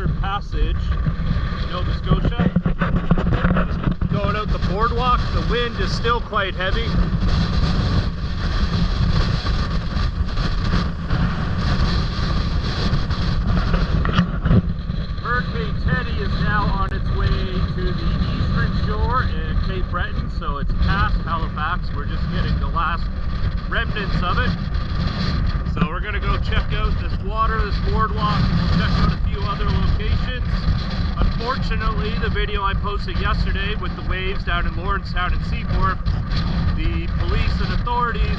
Eastern Passage, Nova Scotia. Just going out the boardwalk. The wind is still quite heavy. Hurricane Teddy is now on its way to the eastern shore and Cape Breton, so it's past Halifax. We're just getting the last remnants of it. So we're going to go check out this water, this boardwalk, and we'll check out a few other locations. Unfortunately, the video I posted yesterday with the waves down in Lawrencetown and Seaforth, the police and authorities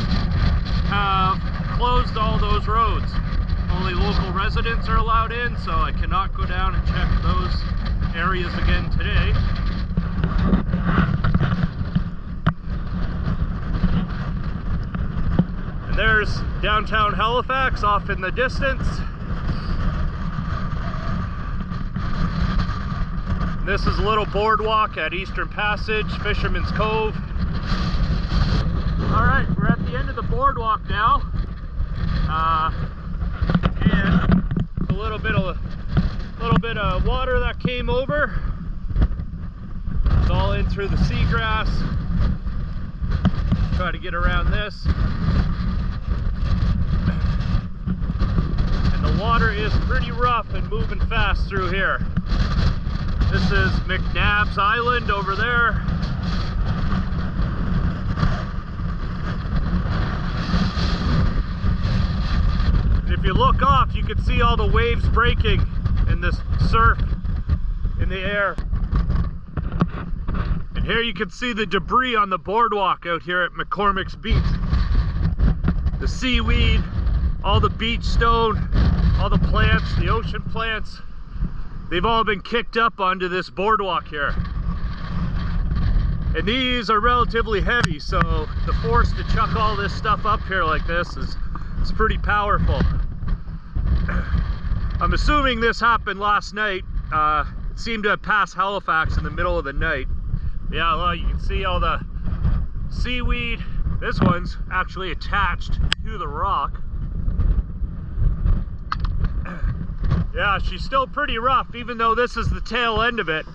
have closed all those roads. Only local residents are allowed in, so I cannot go down and check those areas again today. And there's downtown Halifax off in the distance. This is a little boardwalk at Eastern Passage, Fisherman's Cove. Alright, we're at the end of the boardwalk now. And a little bit of water that came over. It's all in through the seagrass. Try to get around this. And the water is pretty rough and moving fast through here. This is McNabb's Island over there. If you look off, you can see all the waves breaking and this surf in the air. And here you can see the debris on the boardwalk out here at MacCormacks Beach. The seaweed, all the beach stone, all the plants, the ocean plants, they've all been kicked up onto this boardwalk here. And these are relatively heavy, so the force to chuck all this stuff up here like this is pretty powerful. I'm assuming this happened last night. It seemed to have passed Halifax in the middle of the night. Yeah, well, you can see all the seaweed. This one's actually attached to the rock. Yeah, she's still pretty rough, even though this is the tail end of it.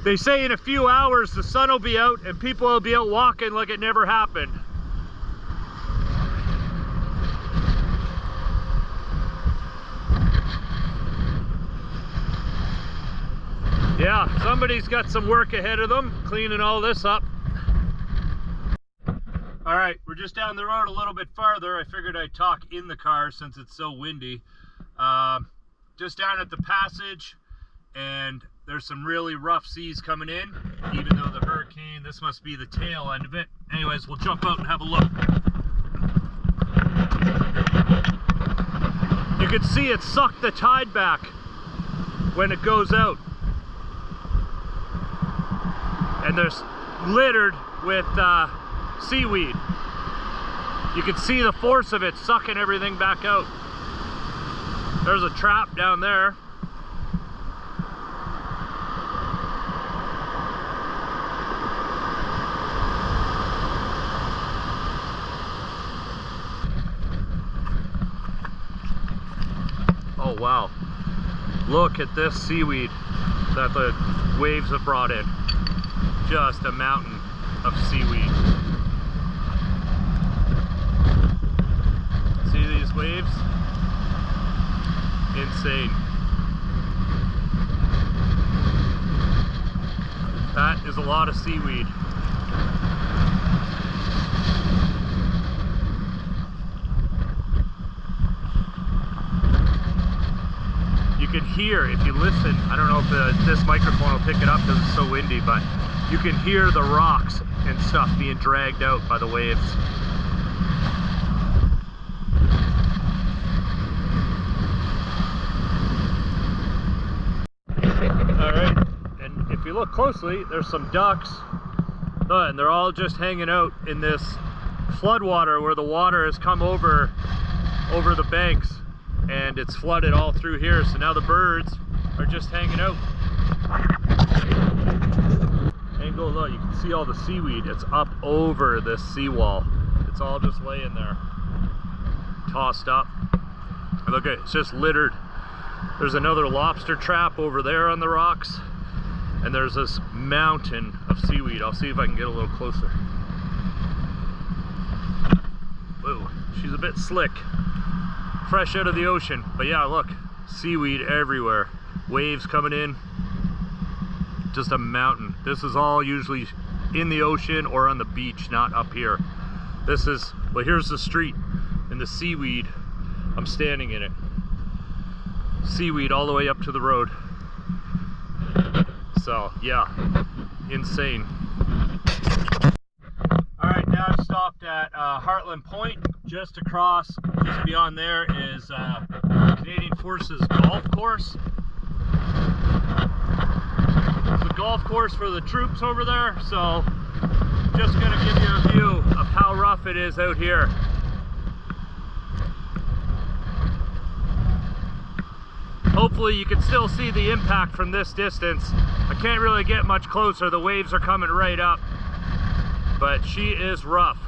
They say in a few hours the sun will be out and people will be out walking like it never happened. Yeah, somebody's got some work ahead of them, cleaning all this up. All right, we're just down the road a little bit farther. I figured I'd talk in the car since it's so windy. Just down at the passage, and there's some really rough seas coming in, even though the hurricane, this must be the tail end of it. Anyways, we'll jump out and have a look. You can see it sucked the tide back when it goes out. And there's littered with seaweed. You can see the force of it sucking everything back out. There's a trap down there. Oh wow, look at this seaweed that the waves have brought in. Just a mountain of seaweed. See these waves? Insane. That is a lot of seaweed. You can hear, if you listen, I don't know if this microphone will pick it up because it's so windy, but you can hear the rocks and stuff being dragged out by the waves. Alright, and if you look closely, there's some ducks, and they're all just hanging out in this floodwater where the water has come over the banks, and it's flooded all through here, so now the birds are just hanging out. Angle, look, you can see all the seaweed. It's up over this seawall. It's all just laying there, tossed up. Look at it, it's just littered There's another lobster trap over there on the rocks. And there's this mountain of seaweed. I'll see if I can get a little closer. Whoa, she's a bit slick. Fresh out of the ocean. But yeah, look, seaweed everywhere. Waves coming in. Just a mountain. This is all usually in the ocean or on the beach, not up here. This is, well, here's the street and the seaweed. I'm standing in it. Seaweed all the way up to the road. So yeah, insane. All right, now I've stopped at Heartland Point. Just across, just beyond there is Canadian Forces golf course. It's the golf course for the troops over there. So just gonna give you a view of how rough it is out here. Hopefully you can still see the impact from this distance. I can't really get much closer. The waves are coming right up, but she is rough.